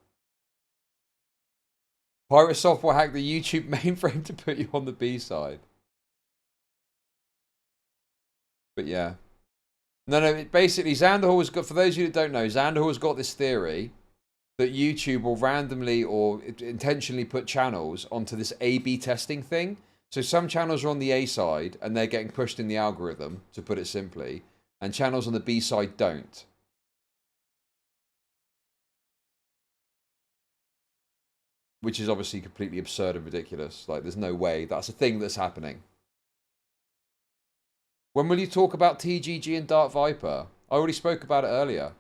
Pirate software hacked the YouTube mainframe to put you on the B side. But yeah. No, basically, Xanderhal has got, for those of you that don't know, Xanderhal has got this theory that YouTube will randomly or intentionally put channels onto this A/B testing thing. So some channels are on the A side and they're getting pushed in the algorithm, to put it simply, and channels on the B side don't. Which is obviously completely absurd and ridiculous. Like, there's no way that's a thing that's happening. When will you talk about TGG and Dark Viper? I already spoke about it earlier.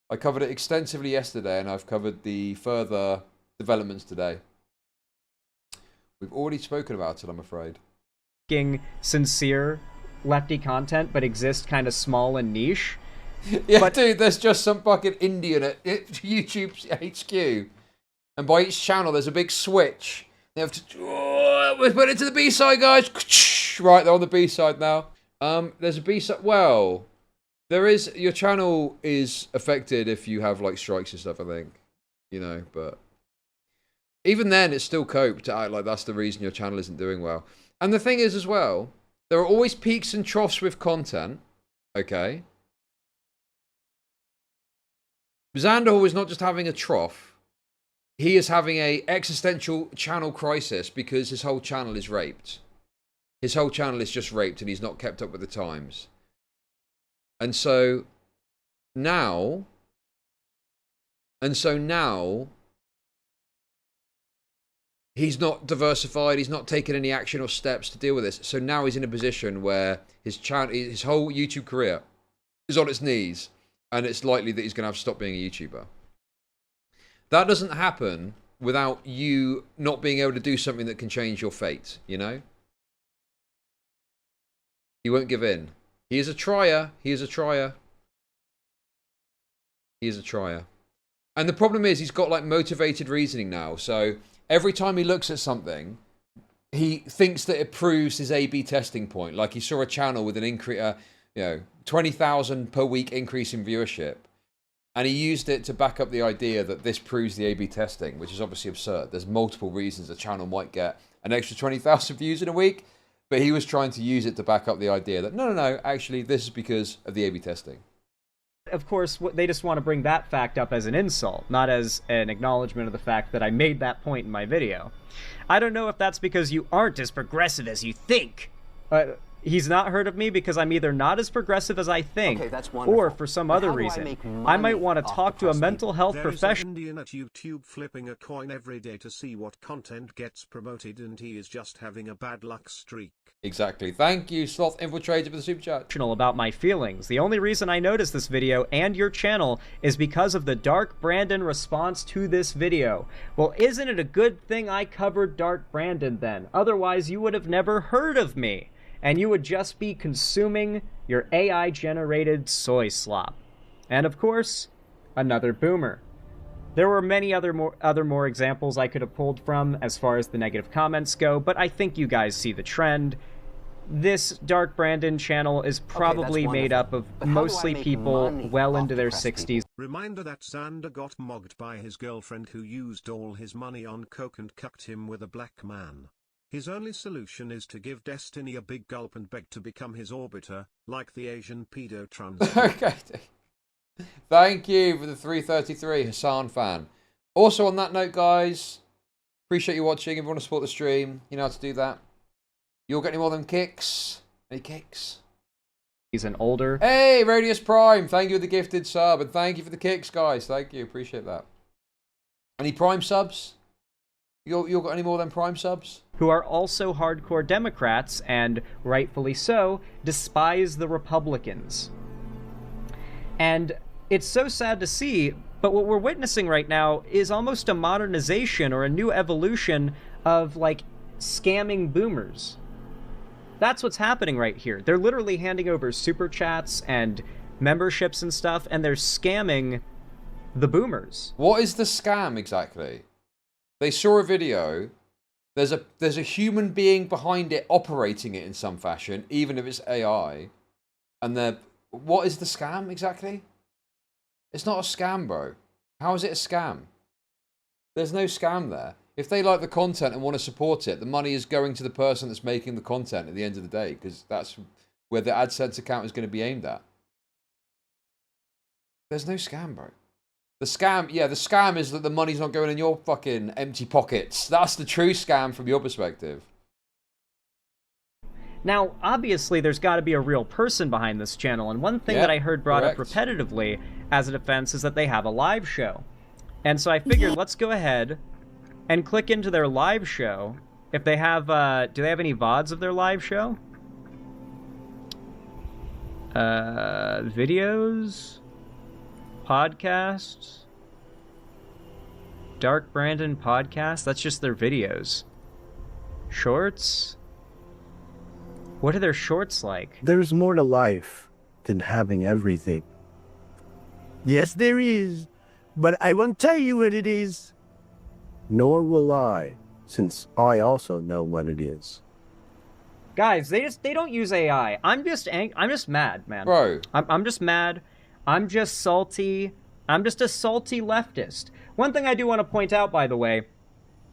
I covered it extensively yesterday, and I've covered the further developments today. We've already spoken about it, I'm afraid. Sincere lefty content, but exist kind of small and niche. Yeah, but, dude, there's just some fucking Indian at YouTube's HQ. And by each channel, there's a big switch. They have to... we put it to the B-side, guys. Right, they're on the B-side now. There's a B-side... Well, there is... Your channel is affected if you have, like, strikes and stuff, I think. You know, but... Even then, it's still cope to act like that's the reason your channel isn't doing well. And the thing is, as well, there are always peaks and troughs with content. Okay? Xanderhal is not just having a trough. He is having a existential channel crisis because his whole channel is raped. His whole channel is just raped and he's not kept up with the times. And so now, he's not diversified, he's not taken any action or steps to deal with this. So now he's in a position where his whole YouTube career is on its knees, and it's likely that he's going to have to stop being a YouTuber. That doesn't happen without you not being able to do something that can change your fate, you know? He won't give in. He is a trier. He is a trier. He is a trier. And the problem is he's got like motivated reasoning now. So every time he looks at something, he thinks that it proves his A/B testing point. Like he saw a channel with an increase, 20,000 per week increase in viewership. And he used it to back up the idea that this proves the A/B testing, which is obviously absurd. There's multiple reasons a channel might get an extra 20,000 views in a week, but he was trying to use it to back up the idea that no, actually this is because of the A/B testing. Of course, they just want to bring that fact up as an insult, not as an acknowledgement of the fact that I made that point in my video. I don't know if that's because you aren't as progressive as you think. He's not heard of me because I'm either not as progressive as I think, Okay, that's wonderful. or for some But other how do I reason. make I might money want to off talk to a depressed mental health There is an professional. Indian at YouTube flipping a coin every day to see what content gets promoted, and he is just having a bad luck streak. Exactly. Thank you, Sloth Infiltrator, for the super chat. About my feelings. The only reason I noticed this video and your channel is because of the Dark Brandon response to this video. Well, isn't it a good thing I covered Dark Brandon then? Otherwise, you would have never heard of me, and you would just be consuming your AI-generated soy slop. And of course, another boomer. There were many other more examples I could have pulled from as far as the negative comments go, but I think you guys see the trend. This Dark Brandon channel is probably made up of But how do I mostly make people money well off into their depressed 60s. Reminder that Xander got mogged by his girlfriend who used all his money on coke and cucked him with a black man. His only solution is to give Destiny a big gulp and beg to become his orbiter, like the Asian pedo trans. Okay. Thank you for the 333 Hassan fan. Also on that note, guys, appreciate you watching. If you want to support the stream, you know how to do that. You'll get any more of them kicks? Any kicks? He's an older. Hey, Radius Prime, thank you for the gifted sub, and thank you for the kicks, guys. Thank you, appreciate that. Any Prime subs? You got any more than Prime subs? Who are also hardcore Democrats, and rightfully so, despise the Republicans. And it's so sad to see, but what we're witnessing right now is almost a modernization or a new evolution of, like, scamming boomers. That's what's happening right here. They're literally handing over super chats and memberships and stuff, and they're scamming the boomers. What is the scam exactly? They saw a video. There's a human being behind it operating it in some fashion, even if it's AI. And what is the scam exactly? It's not a scam, bro. How is it a scam? There's no scam there. If they like the content and want to support it, the money is going to the person that's making the content at the end of the day, because that's where the AdSense account is going to be aimed at. There's no scam, bro. The scam is that the money's not going in your fucking empty pockets. That's the true scam from your perspective. Now, obviously, there's got to be a real person behind this channel, and one thing that I heard brought up repetitively as a defense is that they have a live show. And so I figured, let's go ahead and click into their live show. If they have, do they have any VODs of their live show? Videos? Podcasts? Dark Brandon podcast? That's just their videos. Shorts? What are their shorts like? There's more to life than having everything. Yes, there is. But I won't tell you what it is. Nor will I, since I also know what it is. Guys, they don't use AI. I'm just mad, man. Bro. I'm just mad. I'm just salty. I'm just a salty leftist. One thing I do want to point out, by the way.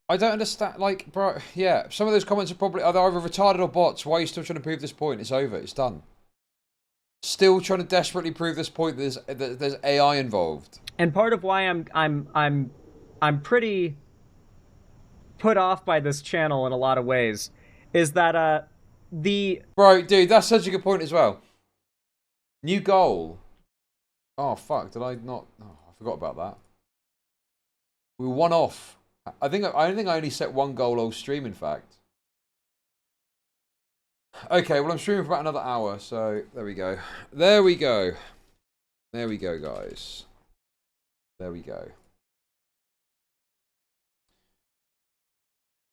I don't understand, like, bro, yeah, some of those comments are probably either retarded or bots. Why are you still trying to prove this point? It's over, it's done. Still trying to desperately prove this point that there's AI involved. And part of why I'm pretty put off by this channel in a lot of ways is that Bro, dude, that's such a good point as well. New goal. Oh fuck, did I not? Oh, I forgot about that. We were one off. I don't think I only set one goal all stream, in fact. Okay, well I'm streaming for about another hour, so there we go. There we go. There we go, guys. There we go.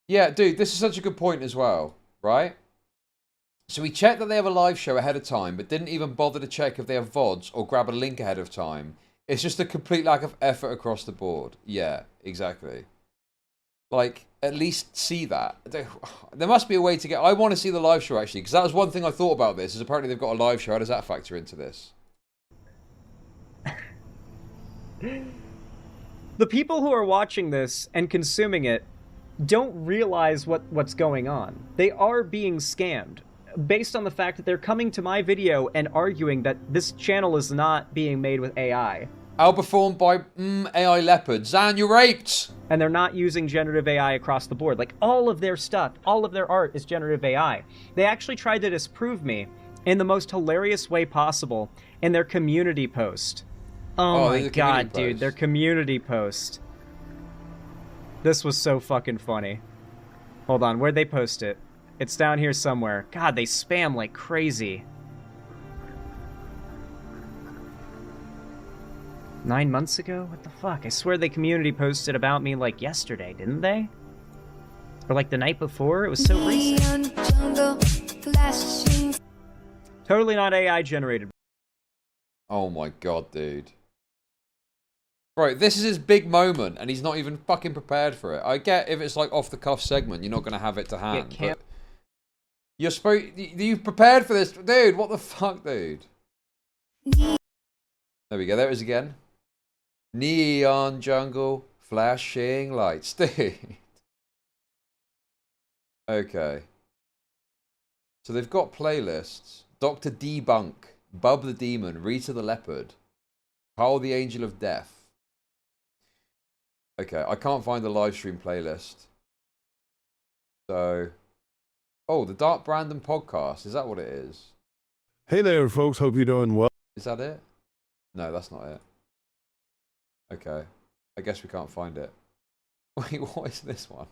Yeah, dude, this is such a good point as well, right? So we checked that they have a live show ahead of time, but didn't even bother to check if they have VODs or grab a link ahead of time. It's just a complete lack of effort across the board. Yeah, exactly. Like, at least see that. There must be a way to get... I want to see the live show, actually, because that was one thing I thought about this, is apparently they've got a live show. How does that factor into this? The people who are watching this and consuming it don't realize what's going on. They are being scammed based on the fact that they're coming to my video and arguing that this channel is not being made with AI. Outperformed by AI Leopard. Xan, you're raped! And they're not using generative AI across the board. Like, all of their stuff, all of their art is generative AI. They actually tried to disprove me in the most hilarious way possible in their community post. Oh my god, dude, their community post. This was so fucking funny. Hold on, where'd they post it? It's down here somewhere. God, they spam like crazy. 9 months ago? What the fuck? I swear they community posted about me like yesterday, didn't they? Or like the night before? It was so recent. Totally not AI generated. Oh my god, dude. Bro, this is his big moment, and he's not even fucking prepared for it. I get if it's like off-the-cuff segment, you're not going to have it to hand. But you're you prepared for this? Dude, what the fuck, dude? There we go, there it is again. Neon jungle, flashing lights. Dude. Okay. So they've got playlists. Dr. Debunk, Bub the Demon, Rita the Leopard, Carl the Angel of Death. Okay, I can't find the live stream playlist. So, oh, the Dark Brandon podcast. Is that what it is? Hey there, folks. Hope you're doing well. Is that it? No, that's not it. Okay, I guess we can't find it. Wait, what is this one?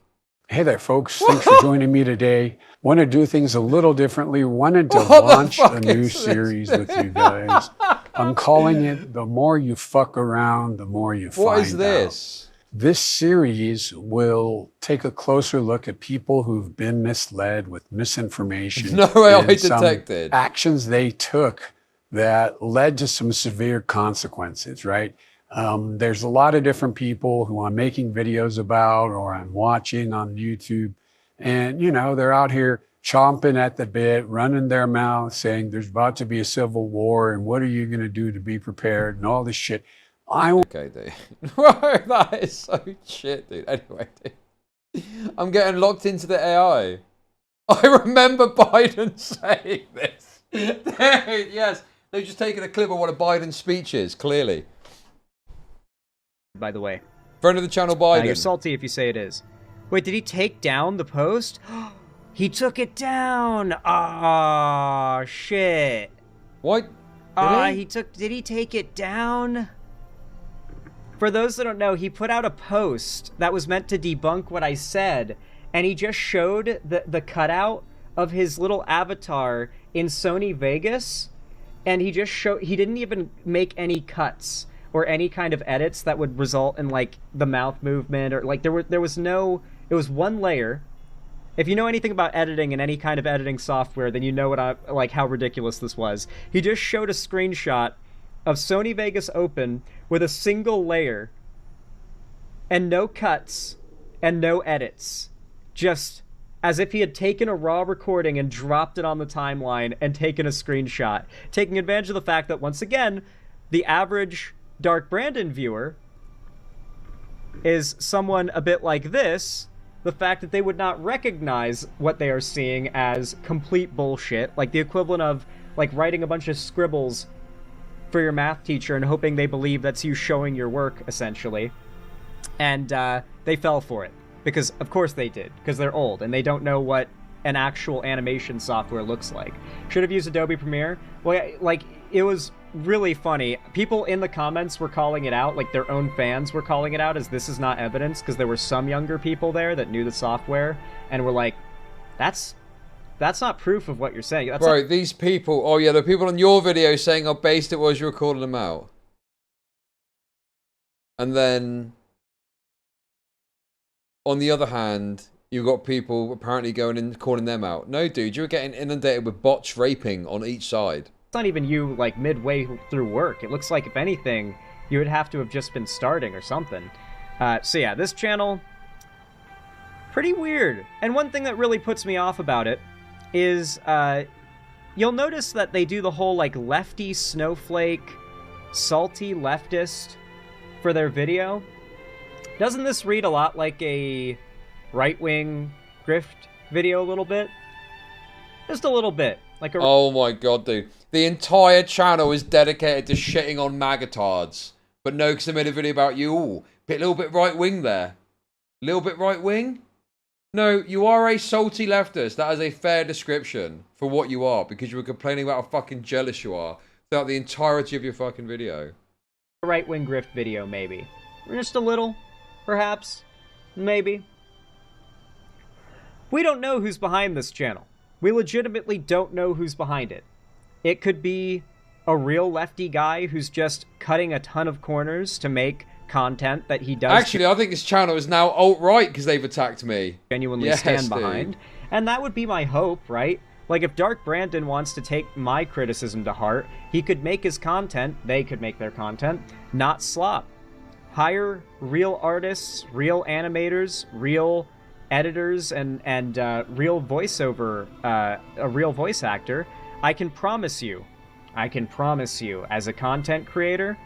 Hey there, folks. Thanks for joining me today. Want to do things a little differently. Wanted to launch a new series with you guys. I'm calling it The More You Fuck Around, The More You Find Out. What is this? This series will take a closer look at people who've been misled with misinformation. No way, I some detected. Actions they took that led to some severe consequences, right? There's a lot of different people who I'm making videos about or I'm watching on YouTube. And, you know, they're out here chomping at the bit, running their mouth, saying there's about to be a civil war and what are you going to do to be prepared and all this shit. Okay, dude. That is so shit, dude. Anyway, dude. I'm getting locked into the AI. I remember Biden saying this. Dude, yes. They've just taken a clip of one of Biden's speeches, clearly. By the way. Friend of the channel, Biden. You're salty if you say it is. Wait, did he take down the post? He took it down! Ah, shit. What? Did he take it down? For those that don't know, he put out a post that was meant to debunk what I said, and he just showed the cutout of his little avatar in Sony Vegas, and he didn't even make any cuts or any kind of edits that would result in like the mouth movement or like there was no, it was one layer. If you know anything about editing and any kind of editing software, then you know what how ridiculous this was. He just showed a screenshot of Sony Vegas Open with a single layer and no cuts and no edits. Just as if he had taken a raw recording and dropped it on the timeline and taken a screenshot, taking advantage of the fact that, once again, the average Dark Brandon viewer is someone a bit like this, the fact that they would not recognize what they are seeing as complete bullshit, like the equivalent of like writing a bunch of scribbles for your math teacher and hoping they believe that's you showing your work, essentially. And they fell for it. Because, of course they did. Because they're old, and they don't know what an actual animation software looks like. Should have used Adobe Premiere. Well, like, it was really funny. People in the comments were calling it out, like their own fans were calling it out as this is not evidence, because there were some younger people there that knew the software, and were like, that's not proof of what you're saying. That's Bro, these people... Oh, yeah, the people on your video saying how based it was you were calling them out. And then... on the other hand, you've got people apparently going and calling them out. No, dude, you were getting inundated with botched raping on each side. It's not even you, like, midway through work. It looks like, if anything, you would have to have just been starting or something. So yeah, this channel... pretty weird. And one thing that really puts me off about it is, you'll notice that they do the whole, like, lefty, snowflake, salty leftist for their video. Doesn't this read a lot like a right-wing grift video a little bit? Just a little bit. Like a... Oh my god, dude. The entire channel is dedicated to shitting on magatards. But no, because I made a video about you. Ooh, a little bit right-wing there. A little bit right-wing? No, you are a salty leftist. That is a fair description for what you are. Because you were complaining about how fucking jealous you are throughout the entirety of your fucking video. A right-wing grift video, maybe. Just a little, perhaps. Maybe. We don't know who's behind this channel. We legitimately don't know who's behind it. It could be a real lefty guy who's just cutting a ton of corners to make content that he does. Actually, I think this channel is now alt-right because they've attacked me. Genuinely stand behind. And that would be my hope, right? Like, if Dark Brandon wants to take my criticism to heart, he could make his content, they could make their content, not slop. Hire real artists, real animators, real editors, and real voiceover, a real voice actor. I can promise you, as a content creator,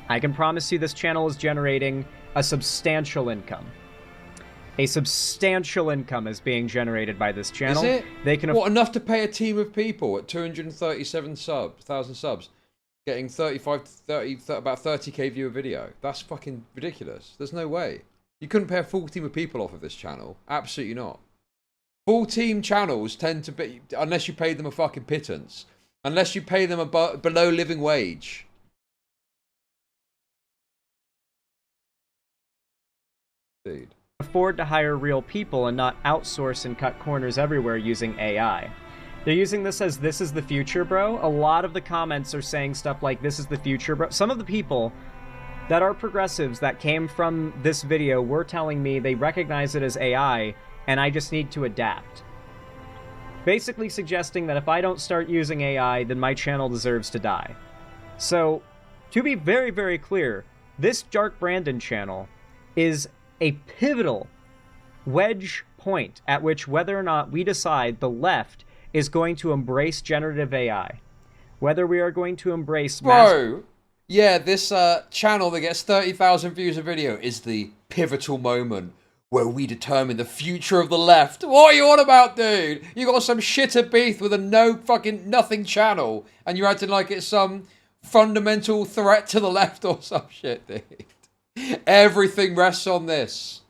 I can promise you this channel is generating a substantial income. A substantial income is being generated by this channel. Is it? They can what, enough to pay a team of people at 237,000 subs, getting about 30k view a video? That's fucking ridiculous. There's no way. You couldn't pay a full team of people off of this channel. Absolutely not. Full team channels tend to be, unless you pay them a fucking pittance, unless you pay them below living wage. Dude. Afford to hire real people and not outsource and cut corners everywhere using AI. They're using this as this is the future, bro. A lot of the comments are saying stuff like this is the future, bro. Some of the people that are progressives that came from this video were telling me they recognize it as AI and I just need to adapt. Basically suggesting that if I don't start using AI, then my channel deserves to die. So, to be very, very clear, this Dark Brandon channel is a pivotal wedge point at which whether or not we decide the left is going to embrace generative AI. Whether we are going to embrace... Bro! Yeah, this channel that gets 30,000 views a video is the pivotal moment where we determine the future of the left. What are you on about, dude? You got some shitter beef with a nothing channel, and you're acting like it's some fundamental threat to the left or some shit, dude. Everything rests on this.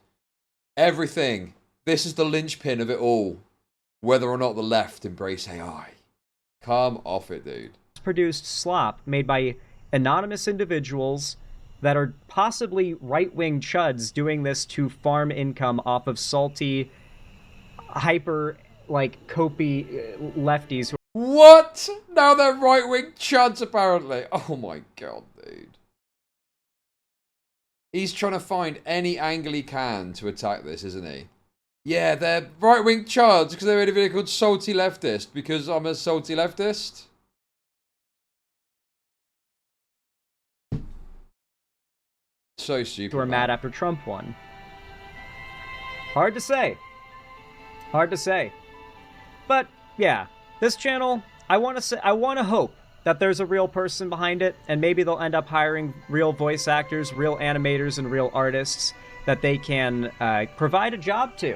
Everything. This is the linchpin of it all. Whether or not the left embrace AI. Come off it, dude. Produced slop made by anonymous individuals that are possibly right-wing chuds doing this to farm income off of salty, hyper, like, copy lefties. What? Now they're right-wing chuds, apparently. Oh my god, dude. He's trying to find any angle he can to attack this, isn't he? Yeah, they're right-wing chuds because they made a video called Salty Leftist because I'm a salty leftist. So stupid. Who are mad after Trump won. Hard to say. Hard to say. But yeah, this channel, I want to hope that there's a real person behind it, and maybe they'll end up hiring real voice actors, real animators, and real artists that they can provide a job to.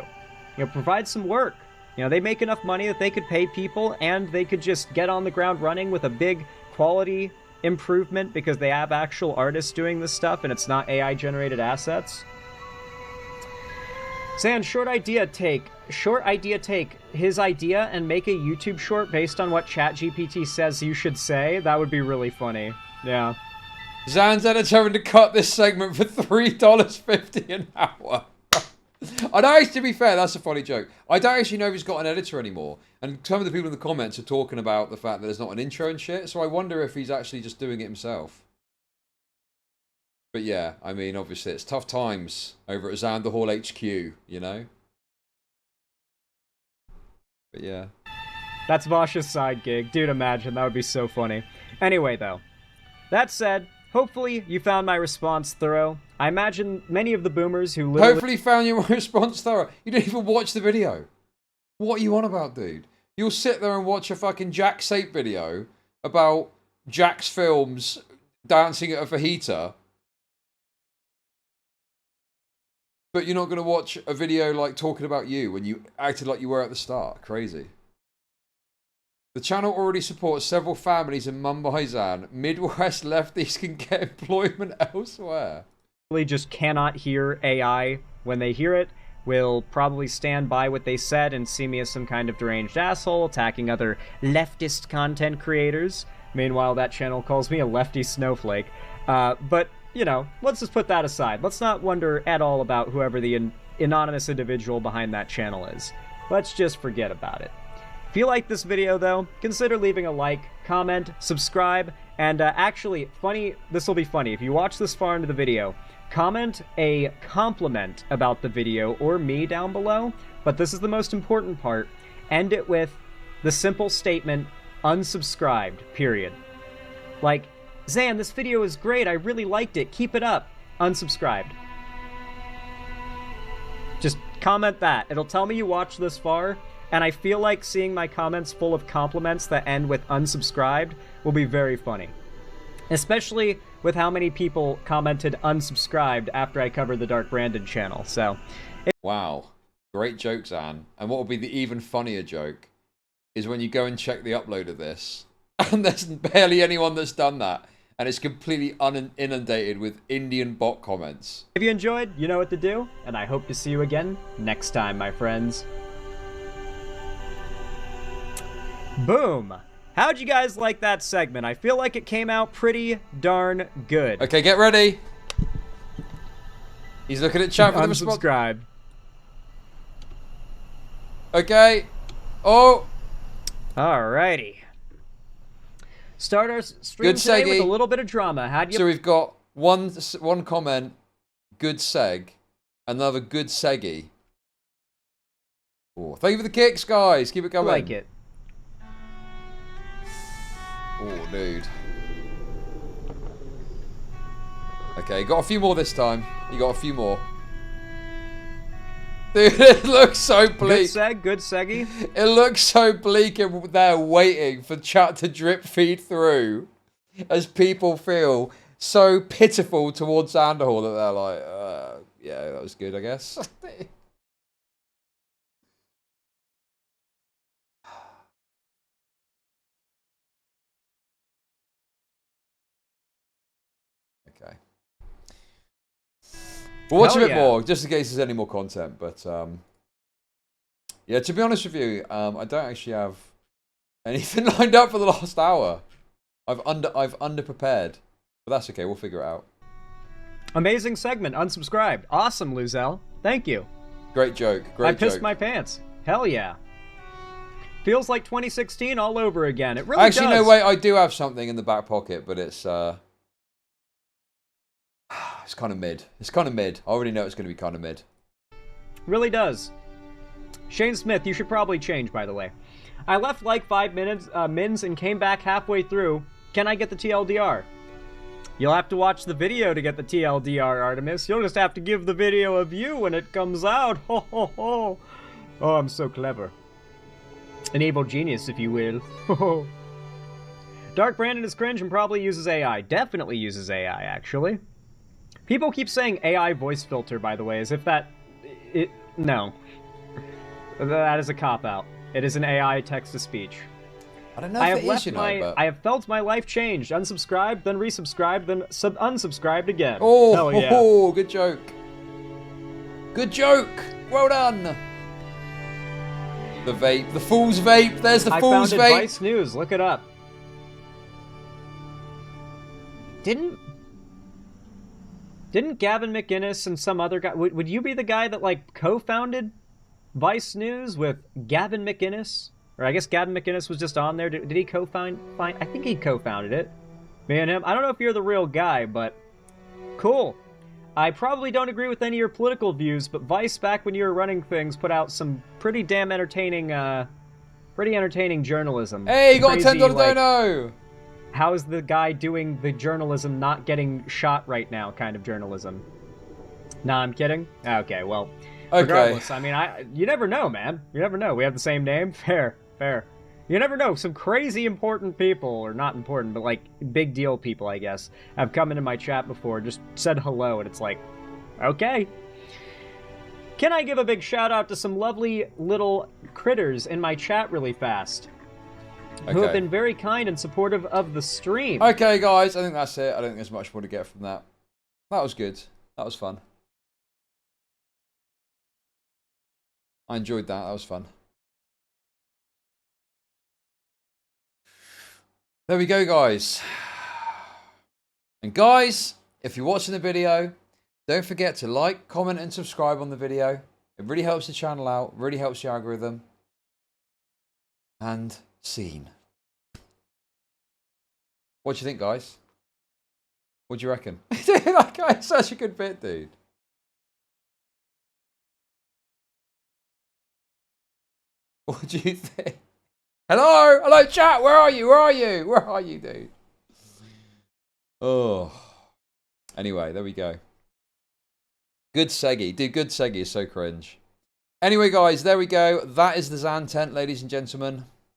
You know, provide some work. You know, they make enough money that they could pay people, and they could just get on the ground running with a big quality improvement because they have actual artists doing this stuff and it's not AI generated assets. Zan, short idea take his idea and make a YouTube short based on what ChatGPT says you should say. That would be really funny. Yeah. Zan's determined to cut this segment for $3.50 an hour. I don't, to be fair, that's a funny joke. I don't actually know if he's got an editor anymore. And some of the people in the comments are talking about the fact that there's not an intro and shit. So I wonder if he's actually just doing it himself. But yeah, I mean, obviously it's tough times over at Xanderhal HQ, you know? But yeah. That's Vash's side gig. Dude, imagine. That would be so funny. Anyway, though. That said, hopefully you found my response thorough. I imagine many of the boomers who literally... Hopefully found your response thorough. You didn't even watch the video. What are you on about, dude? You'll sit there and watch a fucking Jack Sape video about Jack's films dancing at a fajita But you're not going to watch a video like talking about you when you acted like you were at the start. Crazy. The channel already supports several families in Mumbai, Zan. Midwest lefties can get employment elsewhere. Really just cannot hear AI. When they hear it, will probably stand by what they said and see me as some kind of deranged asshole attacking other leftist content creators. Meanwhile, that channel calls me a lefty snowflake. But, you know, let's just put that aside. Let's not wonder at all about whoever the anonymous individual behind that channel is. Let's just forget about it. If you like this video, though, consider leaving a like, comment, subscribe, and actually, this will be funny. If you watch this far into the video, comment a compliment about the video or me down below, but this is the most important part. End it with the simple statement, unsubscribed, period. Like, Zan, this video is great, I really liked it, keep it up, unsubscribed. Just comment that. It'll tell me you watched this far, and I feel like seeing my comments full of compliments that end with unsubscribed will be very funny. Especially with how many people commented unsubscribed after I covered the Dark Brandon channel, so... Wow. Great joke, Zan. And what will be the even funnier joke is when you go and check the upload of this, and there's barely anyone that's done that, and it's completely inundated with Indian bot comments. If you enjoyed, you know what to do, and I hope to see you again next time, my friends. Boom! How'd you guys like that segment? I feel like it came out pretty darn good. Okay, get ready. He's looking at chat for the response. Unsubscribe. Okay. Oh. Alrighty. Start our stream today with a little bit of drama. How'd you... So we've got one comment, good seg, another good seggy. Oh, thank you for the kicks, guys. Keep it going. I like it. Oh, dude. Okay, got a few more this time. You got a few more. Dude, it looks so bleak. Good seggy. It looks so bleak and they're waiting for chat to drip feed through as people feel so pitiful towards Xanderhal that they're like, yeah, that was good, I guess. Okay. We'll watch a bit more, just in case there's any more content. But yeah, to be honest with you, I don't actually have anything lined up for the last hour. I've underprepared, but that's okay. We'll figure it out. Amazing segment. Unsubscribed. Awesome, Luzel. Thank you. Great joke. Great joke. I pissed my pants. Hell yeah. Feels like 2016 all over again. It really actually, does. no, wait. I do have something in the back pocket, but it's kind of mid. It's kind of mid. I already know it's going to be kind of mid. Really does. Shane Smith, you should probably change, by the way. I left like 5 minutes, mins and came back halfway through. Can I get the TLDR? You'll have to watch the video to get the TLDR, Artemis. You'll just have to give the video a view when it comes out. Ho, ho, ho. Oh, I'm so clever. An evil genius, if you will. Ho, ho. Dark Brandon is cringe and probably uses AI. Definitely uses AI, actually. People keep saying AI voice filter, by the way, as if that... No. That is a cop-out. It is an AI text-to-speech. I don't know if it is, you know, but... I have felt my life changed. Unsubscribed, then resubscribed, then unsubscribed again. Oh, hell yeah. Oh, good joke. Good joke. Well done. The vape. The fool's vape. There's the fool's vape. I found Vice News. Look it up. Didn't Gavin McInnes and some other guy... Would you be the guy that, like, co-founded Vice News with Gavin McInnes? Or I guess Gavin McInnes was just on there. Did he co-found... I think he co-founded it. Me and him. I don't know if you're the real guy, but... Cool. I probably don't agree with any of your political views, but Vice, back when you were running things, put out some pretty damn entertaining, journalism. Hey, you got a $10 dono! How is the guy doing the journalism not getting shot right now kind of journalism? Nah, I'm kidding. Okay, well, regardless, I mean, you never know, man. You never know. We have the same name. Fair. You never know. Some crazy important people, or not important, but like big deal people, I guess, have come into my chat before, just said hello, and it's like, okay. Can I give a big shout out to some lovely little critters in my chat really fast? Who have been very kind and supportive of the stream. Okay, guys, I think that's it. I don't think there's much more to get from that. That was good. That was fun. I enjoyed that. That was fun. There we go, guys. And guys, if you're watching the video, don't forget to like, comment, and subscribe on the video. It really helps the channel out, really helps the algorithm. And scene. What do you think, guys? What do you reckon? That guy's such a good bit, dude. What do you think? Hello? Hello, chat. Where are you? Where are you? Where are you, dude? Oh. Anyway, there we go. Good Seggy. Dude, good Seggy is so cringe. Anyway, guys, there we go. That is the Xan tent, ladies and gentlemen.